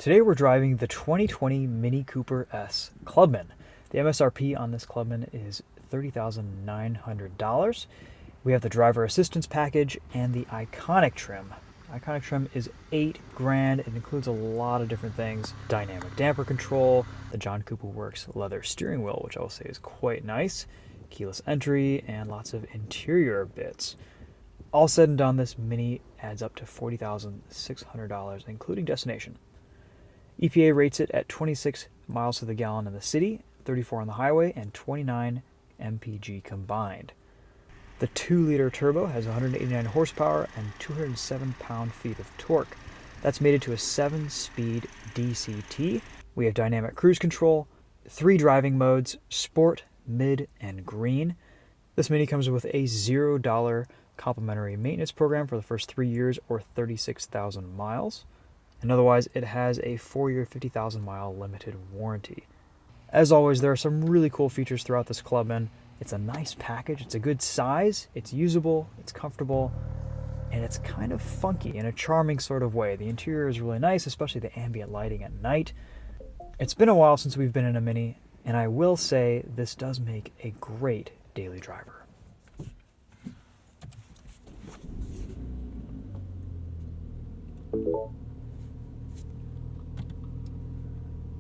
Today we're driving the 2020 Mini Cooper S Clubman. The MSRP on this Clubman is $30,900. We have the driver assistance package and the iconic trim. Iconic trim is $8,000. It includes a lot of different things. Dynamic damper control, the John Cooper Works leather steering wheel, which I will say is quite nice, keyless entry, and lots of interior bits. All said and done, this Mini adds up to $40,600, including destination. EPA rates it at 26 miles to the gallon in the city, 34 on the highway, and 29 mpg combined. The 2-liter turbo has 189 horsepower and 207 pound-feet of torque. That's mated to a 7-speed DCT. We have dynamic cruise control, 3 driving modes, sport, mid, and green. This Mini comes with a $0 complimentary maintenance program for the first 3 years or 36,000 miles. And otherwise, it has a 4-year, 50,000-mile limited warranty. As always, there are some really cool features throughout this Clubman. It's a nice package, it's a good size, it's usable, it's comfortable, and it's kind of funky in a charming sort of way. The interior is really nice, especially the ambient lighting at night. It's been a while since we've been in a Mini, and I will say this does make a great daily driver.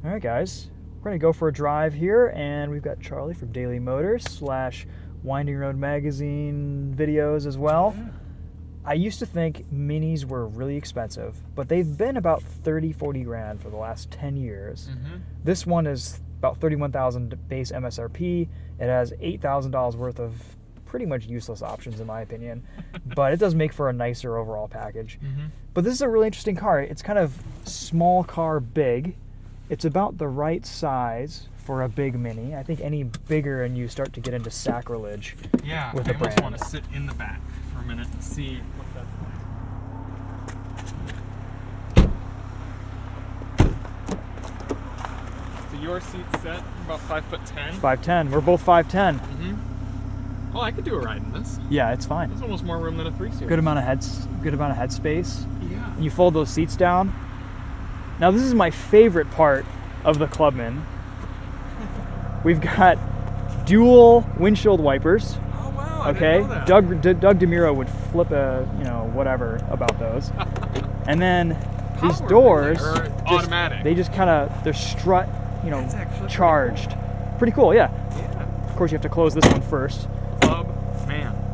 All right, guys, we're gonna go for a drive here, and we've got Charlie from Daily Motors / Winding Road Magazine videos as well. Yeah. I used to think Minis were really expensive, but they've been about 30-40 grand for the last 10 years. This one is about 31,000 base MSRP. It has $8,000 worth of pretty much useless options in my opinion, but it does make for a nicer overall package. But this is a really interesting car. It's kind of small car big. It's about the right size for a big Mini. I think any bigger and you start to get into sacrilege with the brand. I almost want to sit in the back for a minute and see what that's like. So your seat's set about 5'10". 5'10". We're both 5'10". Oh, I could do a ride in this. Yeah, it's fine. There's almost more room than a 3-seater. Good amount of head space. Yeah. And you fold those seats down. Now this is my favorite part of the Clubman. We've got dual windshield wipers. Oh wow! Okay, I didn't know that. Doug DeMuro would flip a whatever about those. And then these Power, doors, or automatic. They just kind of they're strut, charged. Pretty cool, yeah. Yeah. Of course, you have to close this one first.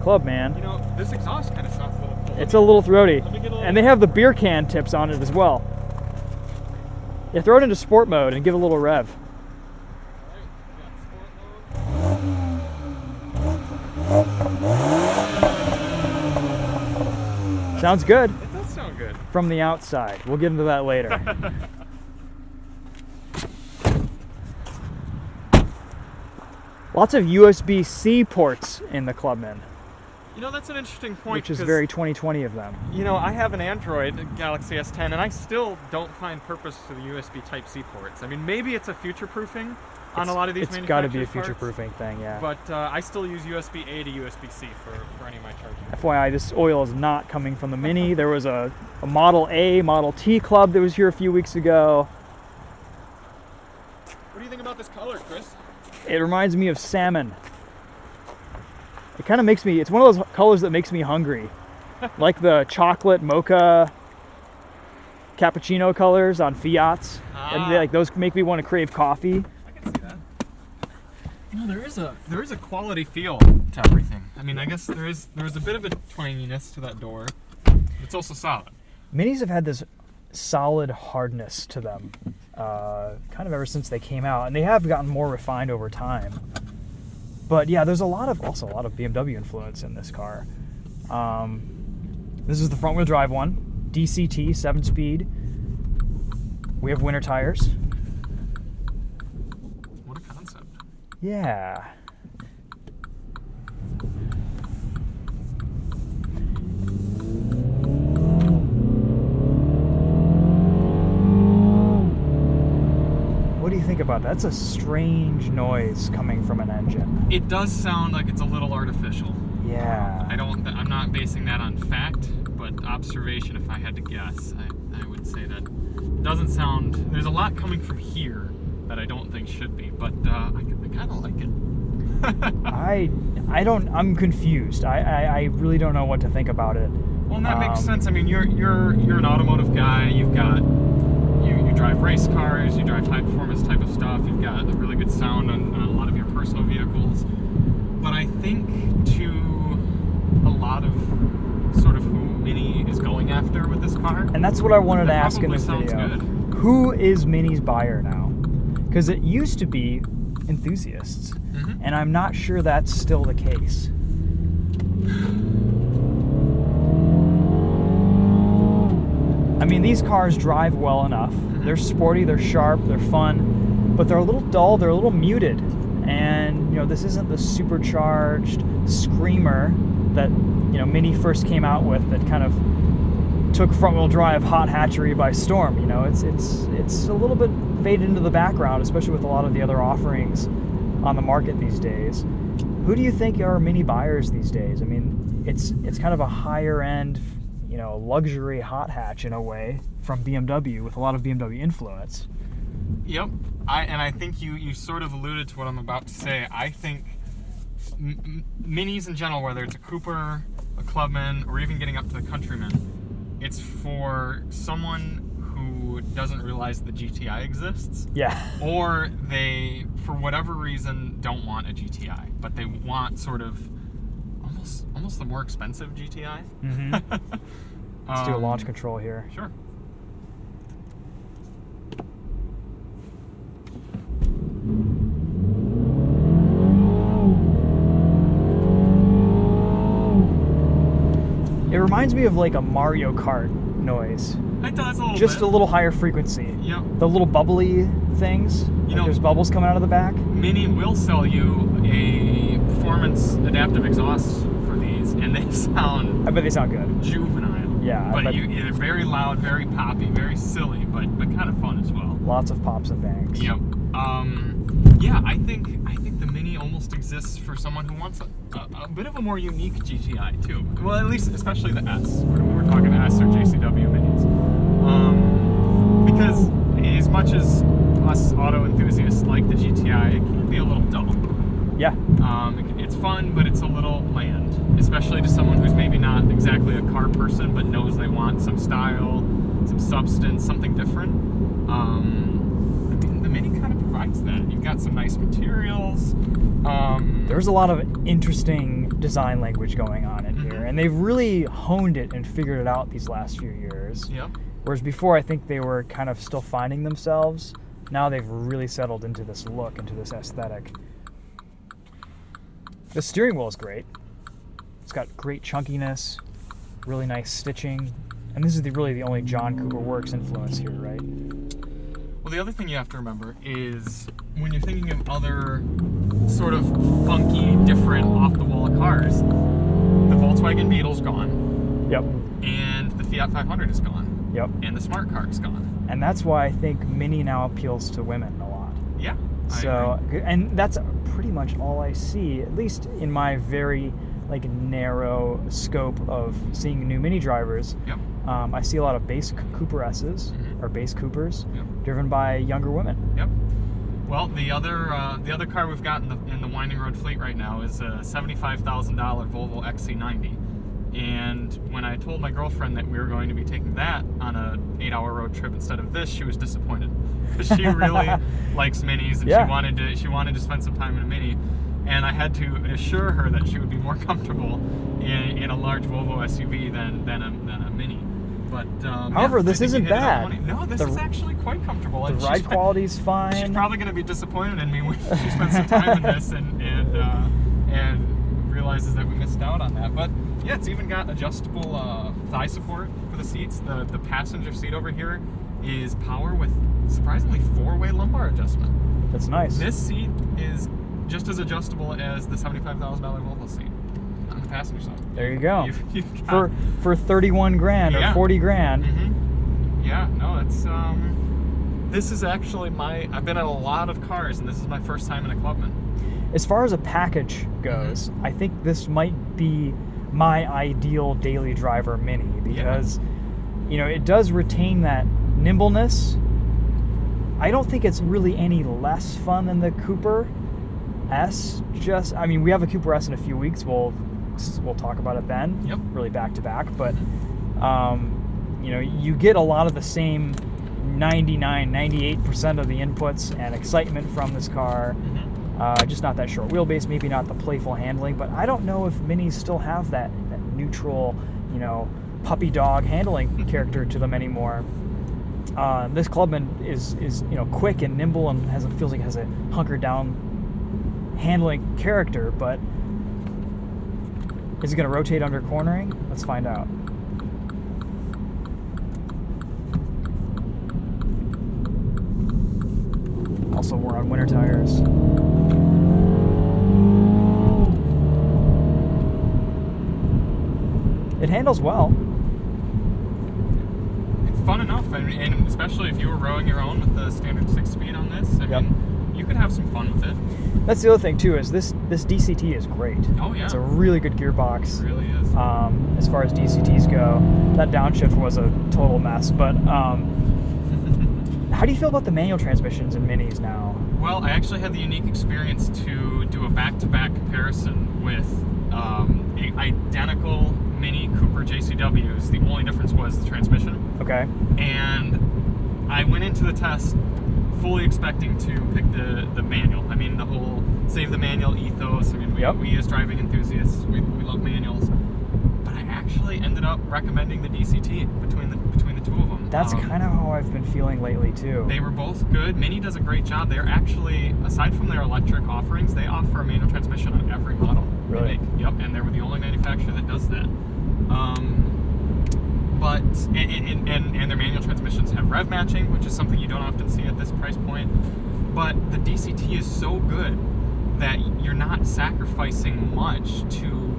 Clubman. You know, this exhaust kind of sounds a little cool. It's a little throaty. Let me get a little. And they have the beer can tips on it as well. Yeah, throw it into sport mode and give it a little rev. Sounds good. It does sound good. From the outside. We'll get into that later. Lots of USB-C ports in the Clubman. You know, that's an interesting point. Which is very 2020 of them. You know, I have an Android Galaxy S10, and I still don't find purpose to the USB Type-C ports. I mean, maybe it's a future-proofing on a lot of these manufacturers' It's got to be a future-proofing thing, yeah. But I still use USB-A to USB-C for any of my charging. FYI, this oil is not coming from the Mini. There was a Model A, Model T club that was here a few weeks ago. What do you think about this color, Chris? It reminds me of salmon. It kind of makes me, it's one of those colors that makes me hungry. Like the chocolate mocha cappuccino colors on Fiats. And those make me want to crave coffee. I can see that. You know, there is a quality feel to everything. I mean, I guess there is a bit of a twanginess to that door. It's also solid. Minis have had this solid hardness to them kind of ever since they came out, and they have gotten more refined over time. But yeah, there's also a lot of BMW influence in this car. This is the front wheel drive one, DCT, 7-speed. We have winter tires. What a concept. Yeah. What do you think about that? That's a strange noise coming from an engine. It does sound like it's a little artificial. Yeah. I'm not basing that on fact, but observation. If I had to guess, I would say that Doesn't sound. There's a lot coming from here that I don't think should be, but I kind of like it. I'm confused. I really don't know what to think about it. Well, and that makes sense. I mean, you're an automotive guy. You drive race cars. You drive high performance type of stuff. You've got a really good sound on a lot of your personal vehicles. But I think to a lot of sort of who Mini is going after with this car. And that's what I wanted to ask in this sounds video. Good. Who is Mini's buyer now? Because it used to be enthusiasts, and I'm not sure that's still the case. I mean, these cars drive well enough. They're sporty, they're sharp, they're fun, but they're a little dull, they're a little muted. And, this isn't the supercharged screamer that, Mini first came out with that kind of took front-wheel drive hot hatchery by storm. It's a little bit faded into the background, especially with a lot of the other offerings on the market these days. Who do you think are Mini buyers these days? I mean, it's kind of a higher end, luxury hot hatch in a way from BMW with a lot of BMW influence. Yep, I think you sort of alluded to what I'm about to say. I think Minis in general, whether it's a Cooper, a Clubman, or even getting up to the Countryman, it's for someone who doesn't realize the GTI exists. Yeah. Or they, for whatever reason, don't want a GTI, but they want sort of almost the more expensive GTI. Mm-hmm. Let's do a launch control here. Sure. It reminds me of like a Mario Kart noise. It does a little Just bit. a little higher frequency. Yep. The little bubbly things. There's bubbles coming out of the back. Mini will sell you a performance adaptive exhaust for these, and they sound. I bet they sound good. Juvenile. Yeah. But they're very loud, very poppy, very silly, but kind of fun as well. Lots of pops and bangs. Yep. Yeah, I think the Mini almost exists for someone who wants a bit of a more unique GTI too. Well, at least especially the S. We're talking S or JCW Minis. Because as much as us auto enthusiasts like the GTI, it can be a little dull. Yeah. It's fun, but it's a little bland, especially to someone who's maybe not exactly a car person, but knows they want some style, some substance, something different. The Mini kind of provides that. You've got some nice materials. There's a lot of interesting design language going on in here, and they've really honed it and figured it out these last few years. Yep. Whereas before, I think they were kind of still finding themselves. Now they've really settled into this look, into this aesthetic. The steering wheel is great. It's got great chunkiness, really nice stitching, and this is really the only John Cooper Works influence here, right? Well, the other thing you have to remember is when you're thinking of other sort of funky, different, off-the-wall cars, the Volkswagen Beetle's gone. Yep. And the Fiat 500 is gone. Yep. And the Smart Car is gone. And that's why I think Mini now appeals to women a lot. Yeah. So, and that's pretty much all I see, at least in my very narrow scope of seeing new Mini drivers. Yep. I see a lot of base Cooper S's or base Coopers driven by younger women. Yep. Well, the other car we've got in the Winding Road fleet right now is a $75,000 Volvo XC90. And when I told my girlfriend that we were going to be taking that on a 8-hour road trip instead of this, she was disappointed because she really likes Minis and she wanted to spend some time in a Mini. And I had to assure her that she would be more comfortable in a large Volvo SUV than a Mini. But however, this isn't bad. No, this is actually quite comfortable. The ride quality's fine. She's probably going to be disappointed in me when she spends some time in this and realizes that we missed out on that. But yeah, it's even got adjustable thigh support for the seats. The passenger seat over here is power with surprisingly 4-way lumbar adjustment. That's nice. This seat is just as adjustable as the $75,000 Volvo seat on the passenger side. There you go. You've got, for 31 grand or 40 grand. Mm-hmm. Yeah, no, it's this is actually I've been in a lot of cars, and this is my first time in a Clubman. As far as a package goes, I think this might be my ideal daily driver Mini because, it does retain that nimbleness, I don't think it's really any less fun than the Cooper S. We have a Cooper S in a few weeks. We'll talk about it then. Yep. Really back to back, but you get a lot of the same 98% of the inputs and excitement from this car. Just not that short wheelbase, maybe not the playful handling, but I don't know if Minis still have that neutral, puppy dog handling character to them anymore. This Clubman is quick and nimble and feels like it has a hunkered down handling character, but is it going to rotate under cornering? Let's find out. Also, we're on winter tires. It handles well. It's fun enough, and especially if you were rowing your own with the standard 6-speed on this, I mean, you could have some fun with it. That's the other thing too, is this DCT is great. Oh yeah. It's a really good gearbox. It really is. As far as DCTs go, that downshift was a total mess, but how do you feel about the manual transmissions in Minis now? Well, I actually had the unique experience to do a back-to-back comparison with identical Mini Cooper JCWs. The only difference was the transmission. Okay. And I went into the test fully expecting to pick the manual. I mean, the whole save the manual ethos. I mean, we as driving enthusiasts, we love manuals. But I actually ended up recommending the DCT between the two of them. That's kind of how I've been feeling lately too. They were both good. Mini does a great job. They're actually, aside from their electric offerings, they offer a manual transmission on every model. Really? Yep, and they were the only manufacturer that does that. And their manual transmissions have rev matching, which is something you don't often see at this price point. But the DCT is so good that you're not sacrificing much to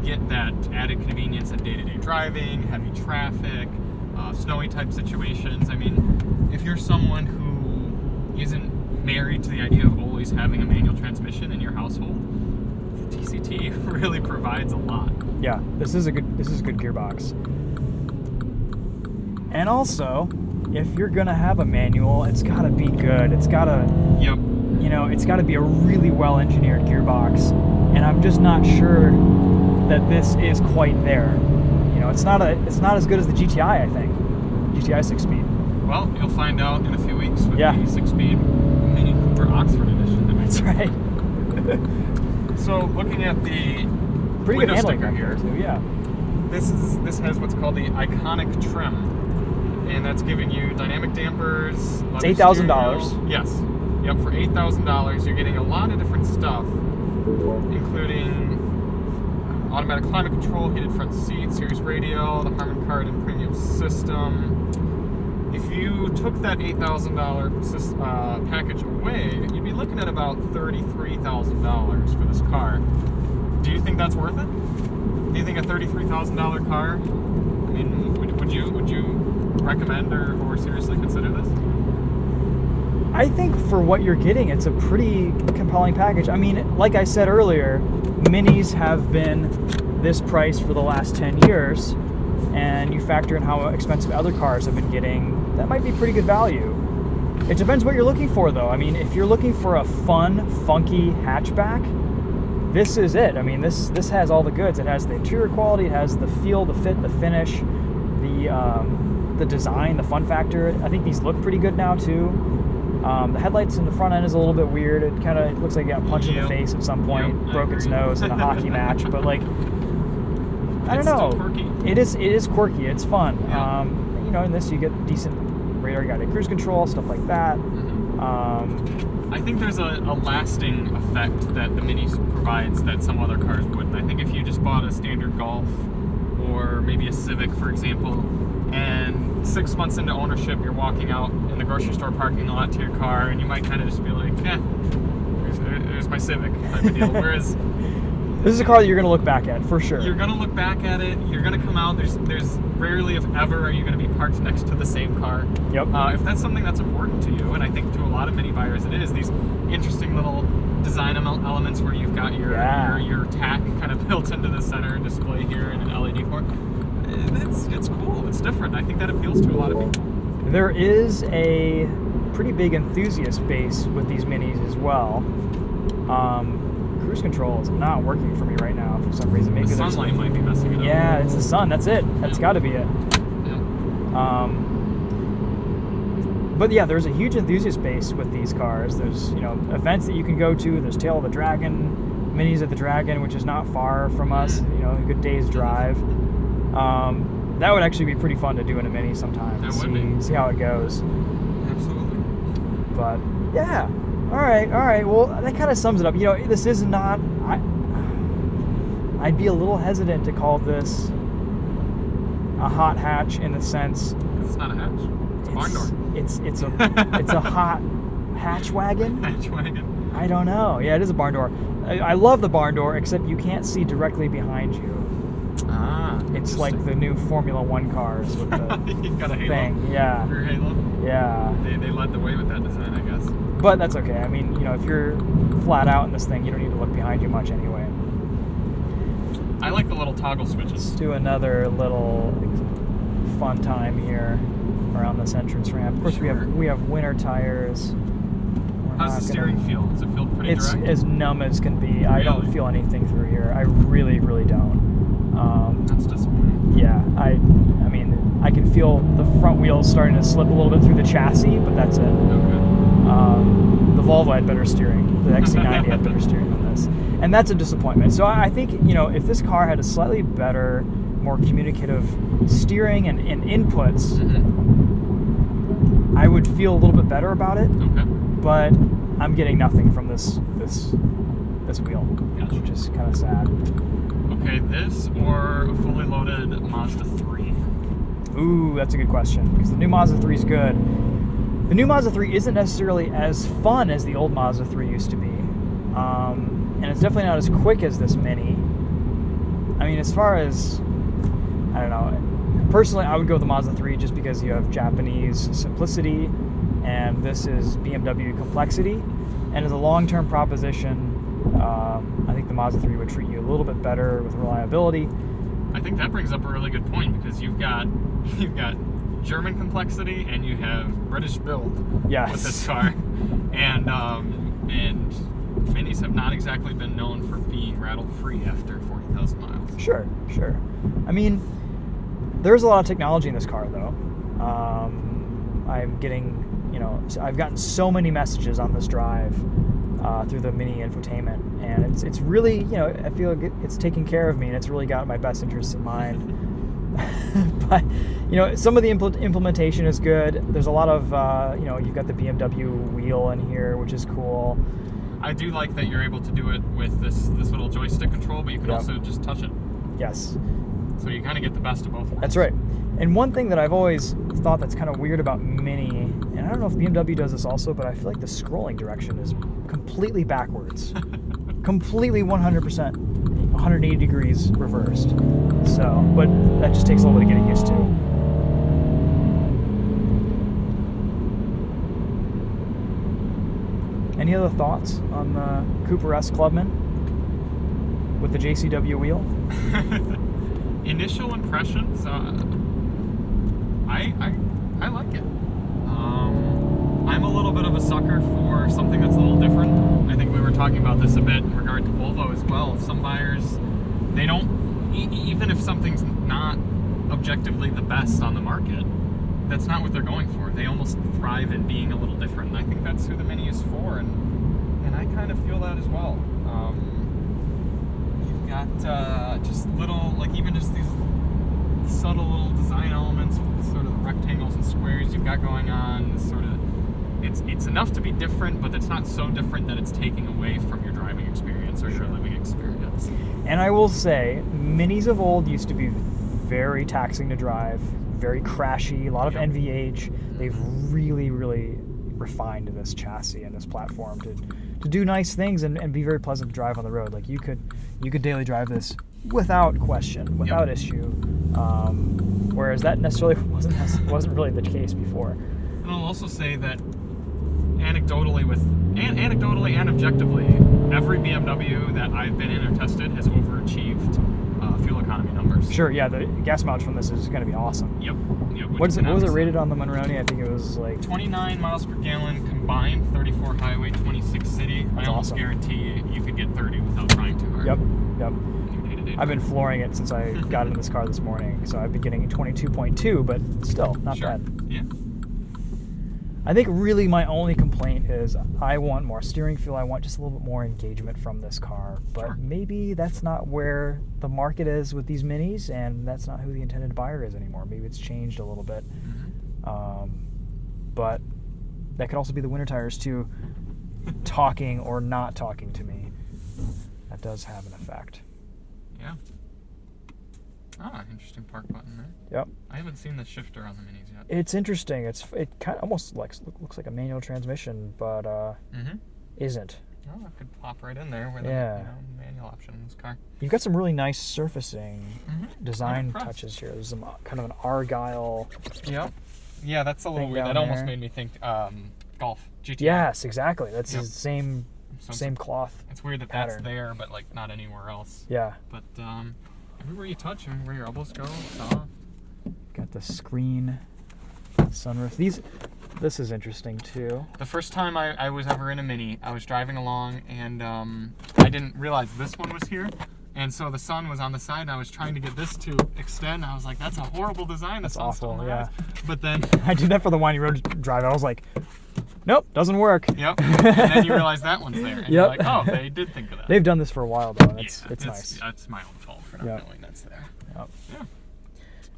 get that added convenience in day-to-day driving, heavy traffic, snowy type situations. I mean, if you're someone who isn't married to the idea of always having a manual transmission in your household, the DCT really provides a lot. Yeah, this is a good gearbox. And also, if you're gonna have a manual, it's gotta be good. It's gotta, it's gotta be a really well engineered gearbox. And I'm just not sure that this is quite there. It's not as good as the GTI, I think. GTI 6-speed. Well, you'll find out in a few weeks with the 6-speed Mini Cooper Oxford edition. That's right. So, looking at the pretty window good handling sticker here, too, yeah. This has what's called the iconic trim, and that's giving you dynamic dampers. It's $8,000. Yes. Yep. For $8,000, you're getting a lot of different stuff, including automatic climate control, heated front seat, Sirius radio, the Harman Kardon premium system. If you took that $8,000 package away, you'd be looking at about $33,000 for this car. Do you think that's worth it? Do you think a $33,000 car? I mean, would you recommend or seriously consider this? I think for what you're getting, it's a pretty compelling package. I mean, like I said earlier, Minis have been this price for the last 10 years, and you factor in how expensive other cars have been getting, that might be pretty good value. It depends what you're looking for, though. I mean, if you're looking for a fun, funky hatchback, this is it. I mean, this has all the goods. It has the interior quality, it has the feel, the fit, the finish, the design, the fun factor. I think these look pretty good now, too. The headlights in the front end is a little bit weird. It kind of looks like it got punched in the face at some point, broke its nose in a hockey match. But like, I don't know. Still quirky. It is quirky. It's fun. Yeah. In this you get decent radar guided cruise control, stuff like that. I think there's a lasting effect that the Mini provides that some other cars wouldn't. I think if you just bought a standard Golf or maybe a Civic, for example, and 6 months into ownership, you're walking out in the grocery store parking lot to your car, and you might kind of just be like, there's my Civic type of deal. Whereas this is a car that you're going to look back at, for sure. You're going to look back at it. You're going to come out. There's rarely, if ever, are you going to be parked next to the same car. Yep. If that's something that's important to you, and I think to a lot of Mini buyers it is, these interesting little design elements where you've got your tack kind of built into the center display here in an LED form. It's cool. It's different. I think that appeals to a lot of people. There is a pretty big enthusiast base with these minis as well. Cruise control is not working for me right now for some reason. Maybe the sunlight might be messing it up. Yeah, it's the sun. That's it. That's got to be it. Yeah. But yeah, there's a huge enthusiast base with these cars. There's events that you can go to. There's Tail of the Dragon, minis of the Dragon, which is not far from us. A good day's drive. That would actually be pretty fun to do in a mini sometime. That would be. See how it goes. Absolutely. But yeah, all right. Well, that kind of sums it up. This is not. I'd be a little hesitant to call this a hot hatch in the sense. It's not a hatch. It's a barn door. It's a hot hatch wagon. Hatch wagon. I don't know. Yeah, it is a barn door. I love the barn door, except you can't see directly behind you. It's like the new Formula One cars with the you got a halo thing. Yeah. Rear halo. Yeah. They led the way with that design, I guess. But that's okay. I mean, if you're flat out in this thing, you don't need to look behind you much anyway. I like the little toggle switches. Let's do another little fun time here around this entrance ramp. Of course, Sure. we have winter tires. How's the steering feel? Does it feel pretty It's direct? as numb as can be. I don't Really? feel anything through here. I really, really don't. That's disappointing. Yeah, I mean, I can feel the front wheels starting to slip a little bit through the chassis, but that's it. Okay. The Volvo had better steering. The XC90 had better steering than this. And that's a disappointment. So I think, if this car had a slightly better, more communicative steering and inputs, I would feel a little bit better about it. Okay. But I'm getting nothing from this wheel, Gotcha. which is kind of sad. Okay, this or a fully loaded Mazda 3? Ooh, that's a good question, because the new Mazda 3 is good. The new Mazda 3 isn't necessarily as fun as the old Mazda 3 used to be, and it's definitely not as quick as this Mini. I mean, as far as, I don't know, personally I would go with the Mazda 3 just because you have Japanese simplicity, and this is BMW complexity, and as a long-term proposition, I think the Mazda 3 would treat you a little bit better with reliability. I think that brings up a really good point, because you've got German complexity and you have British build with this car, and minis have not exactly been known for being rattle-free after 40,000 miles. Sure. I mean, there's a lot of technology in this car, though. I'm getting, I've gotten so many messages on this drive through the Mini infotainment, and it's really, I feel like it's taking care of me, and it's really got my best interests in mind. But, some of the implementation is good. There's a lot of, you've got the BMW wheel in here, which is cool. I do like that you're able to do it with this little joystick control, but you can also just touch it. Yes. So you kind of get the best of both worlds. That's right. And one thing that I've always thought that's kind of weird about Mini, and I don't know if BMW does this also, but I feel like the scrolling direction is completely backwards. Completely 100%, 180 degrees reversed. So, but that just takes a little bit of getting used to. Any other thoughts on the Cooper S Clubman with the JCW wheel? Initial impressions, I like it. I'm a little bit of a sucker for something that's a little different. I think we were talking about this a bit in regard to Volvo as well. Some buyers, they don't, even if something's not objectively the best on the market, that's not what they're going for. They almost thrive in being a little different, and I think that's who the Mini is for, and I kind of feel that as well. You've got just little, like even just these subtle little design elements with sort of rectangles and squares you've got going on. Sort of, it's enough to be different, but it's not so different that it's taking away from your driving experience or your living experience. And I will say, Minis of old used to be very taxing to drive, very crashy, a lot of NVH. They've really, really refined this chassis and this platform to do nice things and be very pleasant to drive on the road. Like you could daily drive this without question, without issue. Whereas that necessarily wasn't really the case before. And I'll also say that anecdotally and objectively, every BMW that I've been in or tested has overachieved fuel economy numbers. Sure, yeah, the gas mileage from this is going to be awesome. Yep. What was it rated on the Monroney? I think it was like 29 miles per gallon combined, 34 highway, 26 city. That's I almost awesome. guarantee you could get 30 without trying too hard. Yep. I've been Day-to-day flooring it since I got into this car this morning, so I've been getting 22.2, but still not Sure. bad. Yeah. I think really my only complaint is I want more steering feel. I want just a little bit more engagement from this car. But Sure. maybe that's not where the market is with these minis, and that's not who the intended buyer is anymore. Maybe it's changed a little bit. But that could also be the winter tires too, talking or not talking to me. That does have an effect. Yeah. Interesting park button there. Yep. I haven't seen the shifter on the minis yet. It's interesting. It kind of almost looks like a manual transmission, but isn't. Oh, it could pop right in there with Yeah. a manual option in this car. You've got some really nice surfacing design impressed. touches here. There's some kind of an Argyle. Yep. Yeah, that's a little Thing weird. down That almost there. made me think Golf GTI. Yes, exactly. That's Yep. the same So same cloth. It's weird that pattern. that's there, but like not anywhere else. Yeah. But everywhere you touch, everywhere your elbows go, soft. Got the screen sunroof. This is interesting too. The first time I was ever in a Mini, I was driving along and I didn't realize this one was here. And so the sun was on the side and I was trying to get this to extend. I was like, that's a horrible design. That's sun's still awful, in my yeah. eyes. But then, I did that for the winding road drive. I was like, nope, doesn't work. yep. And then you realize that one's there. And you're Yep. like, oh, they did think of that. They've done this for a while though. And it's nice. That's my own fault for not Yep. knowing that's there. Yep. Yeah.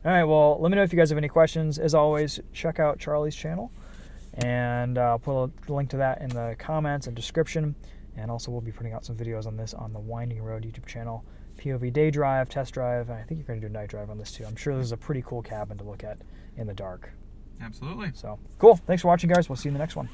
All right, well, let me know if you guys have any questions. As always, check out Charlie's channel, and I'll put a link to that in the comments and description. And also, we'll be putting out some videos on this on the Winding Road YouTube channel. POV day drive, test drive, and I think you're going to do a night drive on this too. I'm sure this is a pretty cool cabin to look at in the dark. Absolutely. So, cool. Thanks for watching, guys. We'll see you in the next one.